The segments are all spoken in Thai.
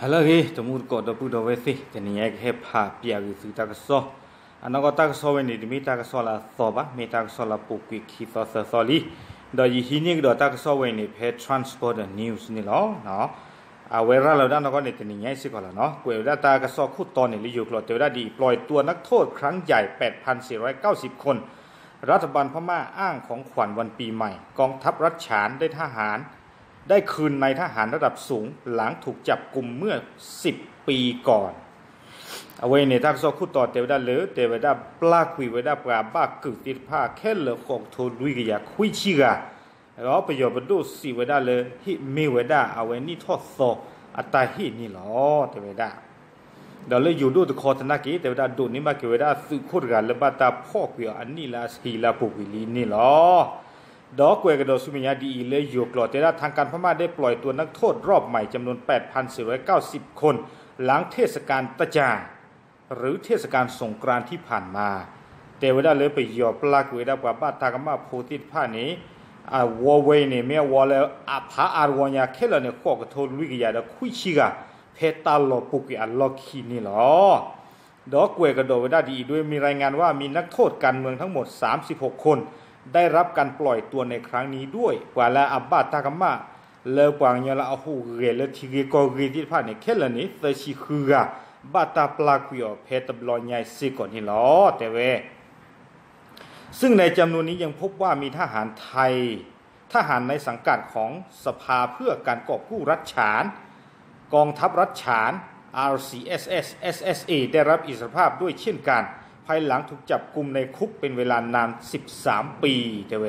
ฮัลโหลเฮ้จมูกกอดพูดเอาไว้สิจะนี่ไอ้แค่พาเปียกสื่อตากซ้ออันนั้นก็ตากซ้อไว้นี่มีตากซ้อละซ้อบะมีตากซ้อละปุกกิขีซ้อซ้อลีดอยที่นี่ก็ตากซ้อไว้นี่เพจ transport news นี่เนาะเวลาเราด้านนั้นก็เนี่ยจะนี่ไงสิก่อนละเนาะเวลาตากซ้อคู่ตอนนี่ลิยูกลอดเวลาดีปล่อยตัวนักโทษครั้งใหญ่ 8,490 คนรัฐบาลพม่าอ้างของขวัญวันปีใหม่กองทัพรัฐฉานได้ทหารได้คืนนายทหารระดับสูงหลังถูกจับกุมเมื่อ10 ปีก่อนเอาไว้ในทักษะคู่ต่อเตวดาเลยเตวดาปลาคุยไว้ได้ปลาบ้าเกิดติดผ้าแค่เหลือของโทลุยกยาคุยชิกาแล้วประโยชน์บรรดุสีไว้ได้เลยฮิมีไว้ได้เอาไว้นี่ทอดโซอัตาฮินี่หรอเตวดาเดี๋ยวเลยอยู่ดูตะคอธนากีเตวดาดูนี่มาเกวดาสื่อคู่กันแล้วบ้าตาพ่อกุยอันนี้ละสีละปุกิลีนี่หรอดอกเวกดอสุมิยาดีเลยอยู่กลอดแต่ทางการพม่าได้ปล่อยตัวนักโทษรอบใหม่จำนวน 8,490 คนหลังเทศกาลตะจาหรือเทศกาลสงกรานต์ที่ผ่านมาแต่เวลาเลยไปยอปลากเวดากว่าบ้านทางมาโพธิผ้านี้วอเวเนี่ยแม้วอแล้วพาอารวญญาแค่ละเนี่ยข้อกระโทษลุยกยาดะคุยชิกาเพตาลอปุกิอัลลอคีนี่หรอดอกเวกดอเวดาดีด้วยมีรายงานว่ามีนักโทษการเมืองทั้งหมด36 คนได้รับการปล่อยตัวในครั้งนี้ด้วยกว่าละอับบาตากามาเลกว่างยาละอหูเรเลทีเกกอเรที่ผ่านในแค่ละนี้เตชิคือบาตาปลากุยเพตบลอยใหญ่สิก่อนนี่หรอแต่เวซึ่งในจำนวนนี้ยังพบว่ามีทหารไทยทหารในสังกัดของสภาเพื่อการกอบกู้รัฐฉานกองทัพรัฐฉาน RCSS SSA ได้รับอิสรภาพด้วยเช่นกันภายหลังถูกจับกุมในคุกเป็นเวลานาน13 ปีเตเว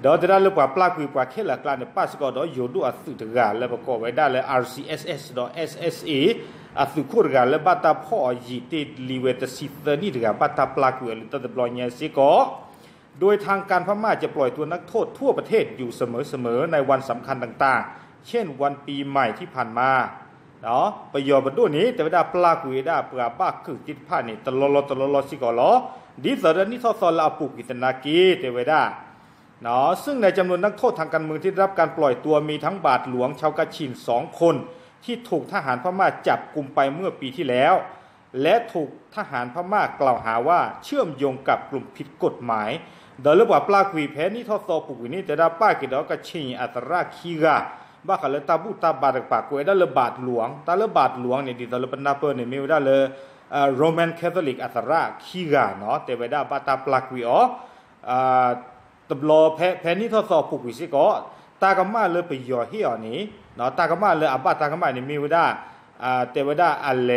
ดอจะได้รู้ว่าปลาคุยกว่าแค่หลักการในป้าสกอดอยู่ดูอัสุตกาและประกอบไว้ได้เลย RCSS SSA อัสุคุรกาและบัตตาพ่อยีติลีเวตสิตนี่ถึงบัตตาปลาคุยหรือตัดปล่อยเงี้ยสิก็โดยทางการพม่าจะปล่อยตัวนักโทษทั่วประเทศอยู่เสมอในวันสำคัญต่างๆเช่นวันปีใหม่ที่ผ่านมาเนาะประโยชน์บรรดุนี้แต่เวลาปลากุยได้ปลาบ้าคือติดผ้านี่ตลอดสิก่อล้อดิสระนี่ทอซอลาปุกิตนากีแต่เวลาเนาะซึ่งในจำนวนนักโทษทางการเมืองที่รับการปล่อยตัวมีทั้งบาทหลวงชาวกะชิน2 คนที่ถูกทหารพม่าจับกุมไปเมื่อปีที่แล้วและถูกทหารพม่ากล่าวหาว่าเชื่อมโยงกับกลุ่มผิดกฎหมายโดยระบุว่าปลากุยแพ้นี่ทอซอปุกินี่แต่ได้ป้ากิดอกะชินอัตราคีกาบ้าขันเลยตาบุตาบาดปากกวยได้เลยบาทหลวงตาเลยบาทหลวงเนี่ยดีตาเลยเป็นนาเปอร์เนี่ยมีได้เลยโรมันคาทอลิกอัตราคีกาเนาะแต่เวลาบาตาปลากวิอ๋อตบลอแพ้นี่ทอสอบปุกวิสิก็ตากมาเลยไปย่อเหี้ยนี้เนาะตากมาเลยอับบาตากมาเนี่ยมีได้แต่เวลาอะไร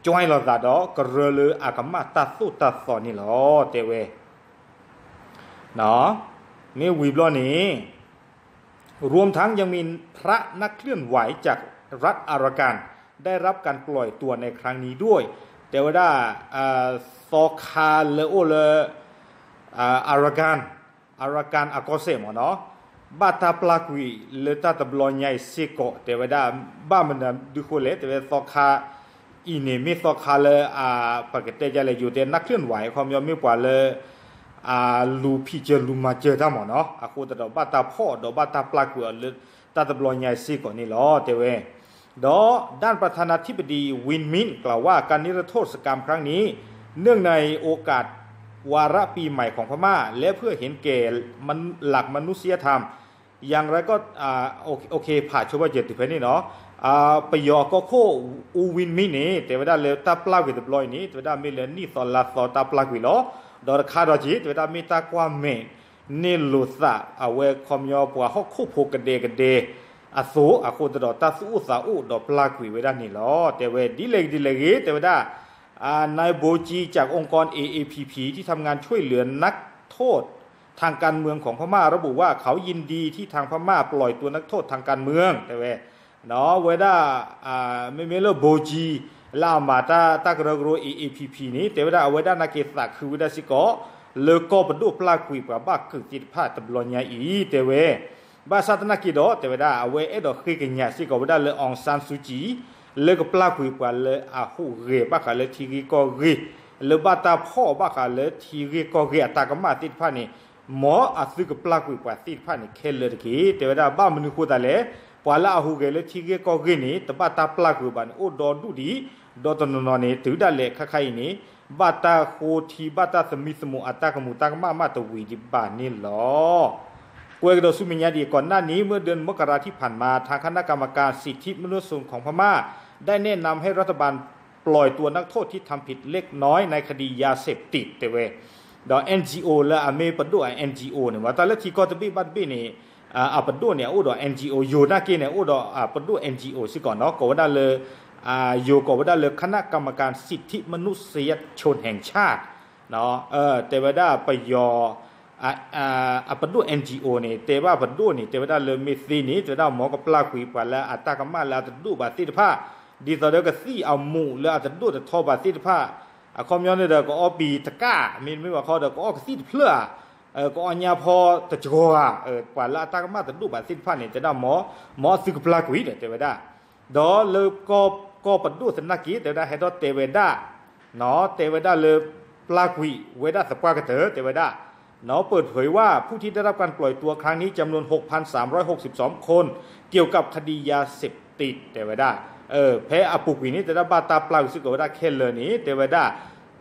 จอยเราตัดดอกกระเลยอากมาตัดสู้ตัดสอนนี่หรอแต่เวเนาะนี่วิบล้อนี้รวมทั้งยังมีพระนักเคลื่อนไหวจากรัฐอารากันได้รับการปล่อยตัวในครั้งนี้ด้วยแต่ว่าซอคาเลโอเลอารากันอากอเซมเนาะบาตาปลากุยเลตาตบลอยใหญ่สิโกแต่ว่าบ้ามันดูโคเลแต่ว่าซอคาอินี่มีซอคาเลปกติจะเลยอยู่แต่นักเคลื่อนไหวความยอมมีกว่าเลยลูพิเจลูมาเจอทั้งหมดเนาะอากูตะดอกบาตาพ่อดอกบาตาปลากัวหรือตาตะบลอยใหญ่สิก่อนนี่หรอเตเวด้านประธานาธิบดีวินมินกล่าวว่าการนิรโทษกรรมครั้งนี้เนื่องในโอกาสวาระปีใหม่ของพม่าและเพื่อเห็นแก่มันหลักมนุษยธรรมอย่างไรก็โอเคผ่าชว่าเจ็ดติเพนี่เนาะไปยอก็โคอูวินมินนี่แต่ว่าได้เลยตาปลากัวตะบลอยนี้แต่ว่าได้ไม่เลยนี่สอนลาสอตาปลากัวหรอดอร์คาร์ดจีตัวดามิตาความเมนนิลุสะเอาไว้คอมยอปัวฮอกคู่ผูกกันเดอสูอาโคตดอตาสูสาอุดอปลากุยไว้ด้านนี้ล้อแต่เวดิเลกแต่ว่าได้นายโบจีจากองค์กร AAPP ที่ทำงานช่วยเหลือนักโทษทางการเมืองของพม่าระบุว่าเขายินดีที่ทางพม่าปล่อยตัวนักโทษทางการเมืองแต่เวเนาะเวด้าไม่เลโบจีลามาตากระโกร AAPP นี้แต่ว่าเอาไว้ด้านนักเกษตรคือวิดาสิก็เลิกก็บรรดุปลาคุยกับบ้าคือจิตพาตบลอนยาอีแต่เวบ้าสัตนักกิโดแต่ว่าเอาไว้ดอกคือกันยาสิก็วิดาเลยองซานซูจีเลิกปลาคุยกับเลยหูเรบ้ากันเลยทีรีก็เรเลยบ้าตาพ่อบ้ากันเลยทีรีก็เรตากมาติดผ้านี่หมอซื้อกับปลาคุยกับติดผ้านี่เคลเลยทีแต่ว่าบ้ามันคูตาเลย ปวาละหูเกลที่เกก็เกนี่ตบาตาปลากูบันโอดอดูดีดอตนนนี่ถือได้เล็กข้าใครนี่บาตาโคทีบาตาสมิสมุอัตตากมุตากมาตวีดิบานนี่หรอกวยกระโดดสุมิญญาดีก่อนหน้านี้เมื่อเดือนมกราที่ผ่านมาทางคณะกรรมการสิทธิมนุษยชนของพม่าได้แนะนำให้รัฐบาลปล่อยตัวนักโทษที่ทำผิดเล็กน้อยในคดียาเสพติดแต่เวดอ NGO และอเมริกันด้วย NGO เนี่ยว่าแต่ละที่ก็จะบีบัดบีนี่ปัดด้วยเนี่ยโอ้ดอ NGO อยู่นักเกเนี่ยโอ้ดอปัดด้วย NGO สิก่อนเนาะก็ว่าได้เลยอยู่ก็ว่าได้เลยคณะกรรมการสิทธิมนุษยชนแห่งชาติเนาะแต่ว่าได้ไปยอปัดด้วย NGO เนี่ยแต่ว่าปัดด้วยนี่แต่ว่าได้เลยมีซีนี่แต่ได้หมอก็ปลาคุยไปแล้วอัตตากรรมแล้วจะดูบาสิทธิภาพดีต่อเด็กก็ซี่เอาหมู่แล้วจะดูแต่ทอบาสิทธิภาพคอมย้อนเด็กก็อปีตะก้ามีไม่ว่าเขาเด็กก็ออกซีดเพลือก็อันยาพอตะจัวกว่าละตากรรมจะดูบาสิทธิภาพเนี่ยจะได้หมอสึกปลาคุยเนี่ยแต่ว่าได้ดอเลยก็ปัดดูสนักกีแต่ได้ให้ดอเตเวด้าเนาะเตเวด้าเลยปลาคุยเวด้าสปากเตอเตเวด้าเนาะเปิดเผยว่าผู้ที่ได้รับการปล่อยตัวครั้งนี้จำนวน 6,362 คนเกี่ยวกับคดียาเสพติดเตเวด้าแพ้อปุกวินี่แต่ได้บาตาปลาสึกว่าได้เคลนี่เตเวด้า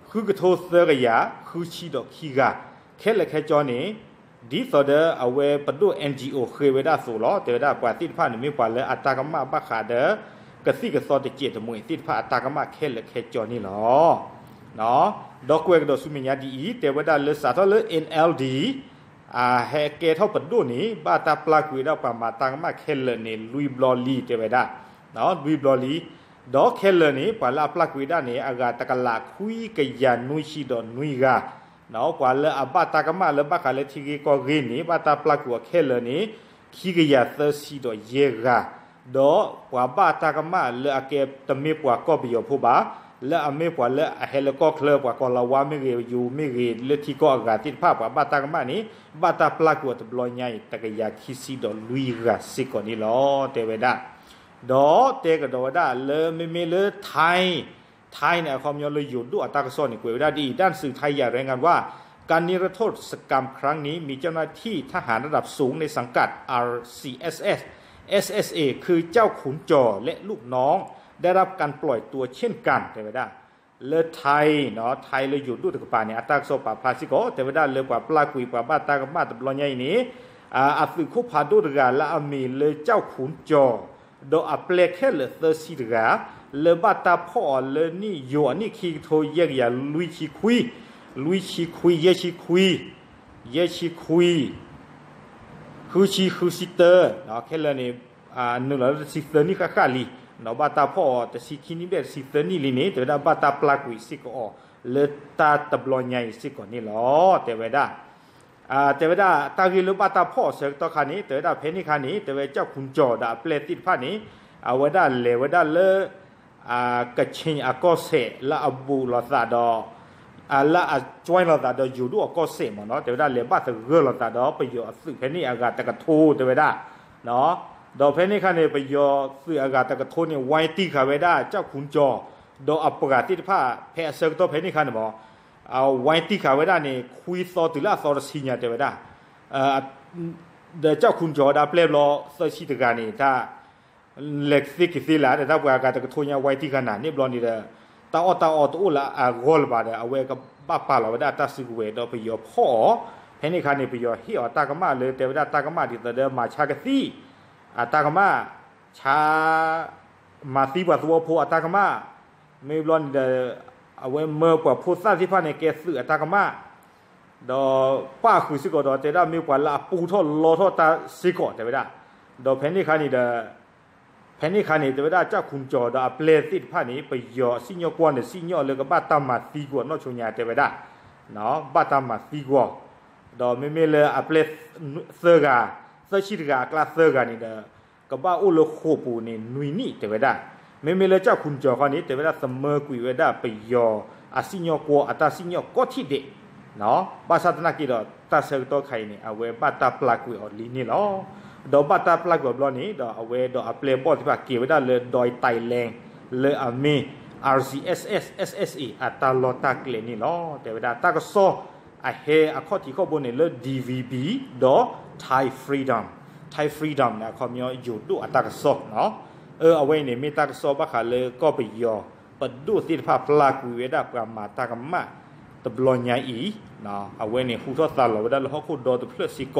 คือกระโทเสกยาคือชีดอกขี้กาเคลแค่จอนี่ดีสอเดอเอาไว้ปัดดู NGO เคยเวด้าสู่ล้อเตเวด้ากว่าที่ผ่านไม่กว่าเลยอัตากรรมบ้าขาเดอกระซี่กระซอตเจียตมวยที่ผ่านอัตากรรมเคลแค่จอนี่ล้อเนาะดอกเวกดอกสุมิญญาดีเตเวด้าเลยสาทอเลย NLD แฮเกเท่าปัดดูนี่บาตาปลาคุยได้ประมาณตากรรมเคลนี่ลุยบลอลีเตเวด้าเนาะลุยบลอลีดอกเคลนี่ปลาปลาคุยได้นี่อากาตะกะลาคุยกะยานุยชีดอนุยกาเนาะกว่าละอบาตากะมาละบะคาละทีกีก็เรนี่บาตาปลากัวเคลนี่ขี้กะยาเตชีดอเยกาดอกว่าบาตากะมาละอเกตะเมปว่าก็บิโยผู้บาละอเมปว่าละเฮลก็เคลกว่าก็ละวาไม่เรอยู่ไม่เรละที่ก็อากาติภาพว่าบาตากะมานี่บาตาปลากัวตะบลอยใหญ่ตะกะยาขี้ซีดอลุยกาสิก่อนนี่ลอเตเวดาดอเตกดอดาเลไม่เลไทยเนี่ยความยอมเลยอยู่ด้วยตากซ้อนนี่กวยได้ดีด้านสื่อไทยอย่ารายงานว่าการนิรโทษกรรมครั้งนี้มีเจ้าหน้าที่ทหารระดับสูงในสังกัด RCSS SSA คือเจ้าขุนจอและลูกน้องได้รับการปล่อยตัวเช่นกันแต่ว่าได้เลไทยเนาะไทยเลยอยู่ด้วยกับป่าเนี่ยตากซ้อป่าพาสิโกแต่ว่าได้เลยกว่าปลาคุยกว่าบ้านตากมาตะบลอยใหญ่นี้อาฟิคุพาดุรกาและอามีเลยเจ้าขุนจอดอเปลเคลเตอร์ซีดกาเลบาตาพ่อเลนี่โยนี่คีโทเยกยาลุยชีคุยเยชีคุยคือชีคือซิเตอร์เนาะแค่เลยนี่นึกแล้วซิเตอร์นี่ก็ขาลีเนาะบาตาพ่อแต่สิคินี่แบบซิเตอร์นี่ลีนี่แต่ได้บาตาปลากุยสิก็เลตาตบลอยใหญ่สิก่อนนี่หรอแต่เวดาแต่ว่าตากิลบาตาพ่อเสกต่อคันนี้แต่ว่าเพนิคันนี้แต่ว่าเจ้าคุณจอดาเปลติดผ้านี้เอาว่าได้เลว่าได้เลกระชิงก็เสละอบูลอซาดอละจอยลอซาดออยู่ด้วยก็เสมันเนาะแต่ว่าเลบาตะเกลอซาดอไปอยู่สื่อเพนิอากาศตะกะทูแต่ว่าเนาะดอเพนิคันนี้ไปอยู่สื่ออากาศตะกะทูเนี่ยไว้ตีขาไว้ได้เจ้าคุณจอดออัปกาติดผ้าเพเสกต่อเพนิคันบอกเอาไว้ที่ขาไว้ได้เนี่ยคุยซอตุลาซอรสิญญาเตไว้ได้เดี๋ยวเจ้าคุณจอดาเปลบรอเสชิตการนี่ถ้าเล็กซิกิซิลาแต่ถ้าว่าการตะกทุนยาไว้ที่ขนาดนี้บลอนนี่เด้อตาอตัวละกอลบาเด้อเอาไว้กับบ้าป่าเราไว้ได้ตาสึกเวดอไปยอพ่อเพนี่คันนี่ไปยอเฮียตากะมาเลยแต่ว่าตากะมาที่เดิมมาชากะซีตากะมาชามาซีบัตัวโพตากะมาไม่บลอนเด้อเอาไว้เมื่อกว่าผู้สร้างที่พาในเกศสื่อตากมาดอป้าคือสิกอดอแต่ได้มีกว่าละปูทอลอทอตาสิกอแต่ไม่ได้ดอเพนนี่คันนี่เดแต่ไม่ได้เจ้าคุณจอดอเปลติดพานี้ไปยอสิญญกวนเนี่ยสิญญเลยก็บ้าตามาตีกวนนอชงยาแต่ไม่ได้เนาะบ้าตามาตีกวนดอไม่เลยอเปลเซอร์กาเซอร์ชิดกากลาเซอร์กานี่เดอก็บ้าอุลโคปูนี่นุยนี่แต่ไม่ได้ไม่เลยเจ้าคุณจอคนนี้แต่เวลาเสมอกุยเวลาไปยออาสิญญกัวอัตสิญญก็ที่เด็กเนาะภาษาตะนักกีฬาตาเสกตัวใครนี่เอาไว้บัตตาปลากุยอลีนี่เนาะดอกบัตตาปลากุยบลอนี้ดอกเอาไว้ดอกอัปเลบอลที่ว่าเกี่ยวไว้ได้เลยดอยไตแรงเลยอามี RCSS SSE อัตลอตาเกลนี่เนาะแต่เวลาตาก็โซเฮข้อที่ข้อบนเนี่ยเลย DVB ดอก Thai Freedom Thai freedom นะเขามีอยู่ดูอัตากสอเนาะเอาไว้เนี่ยมีตากสอบักขาเลยก็ไปยอปดูสิภาพพลากุเวดาปรามาตากมะตบลอนยาอีนะเอาไว้เนี่ยคู่ทอดตาเราได้แล้วเขาคู่ดอตเพลสิก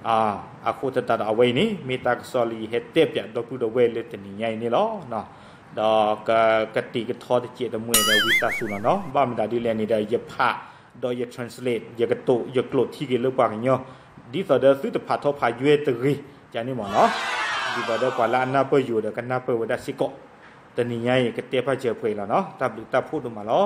อาคู่จะตัดเอาไว้นี่มีตากสอลีเฮตเต็บอย่างดอพูดเอาไว้เลยแต่นี่ไงนี่ล้อเนาะดอกกติกทอดเจตมวยได้วิตาสุนเนาะบ้ามันได้ดีแลนี่ได้ยพะดอยtranslate ยกตุยกลดที่กิเลปากเนาะดีสอดสุดพาทอพายุตรีจานี่หมอเนาะดีบอดกว่าลานาเปอยู่เดกันนาเปวดาสิโกแต่นี่ไงกเตพาเจอเพลแล้วเนาะตาพูดมาล้อ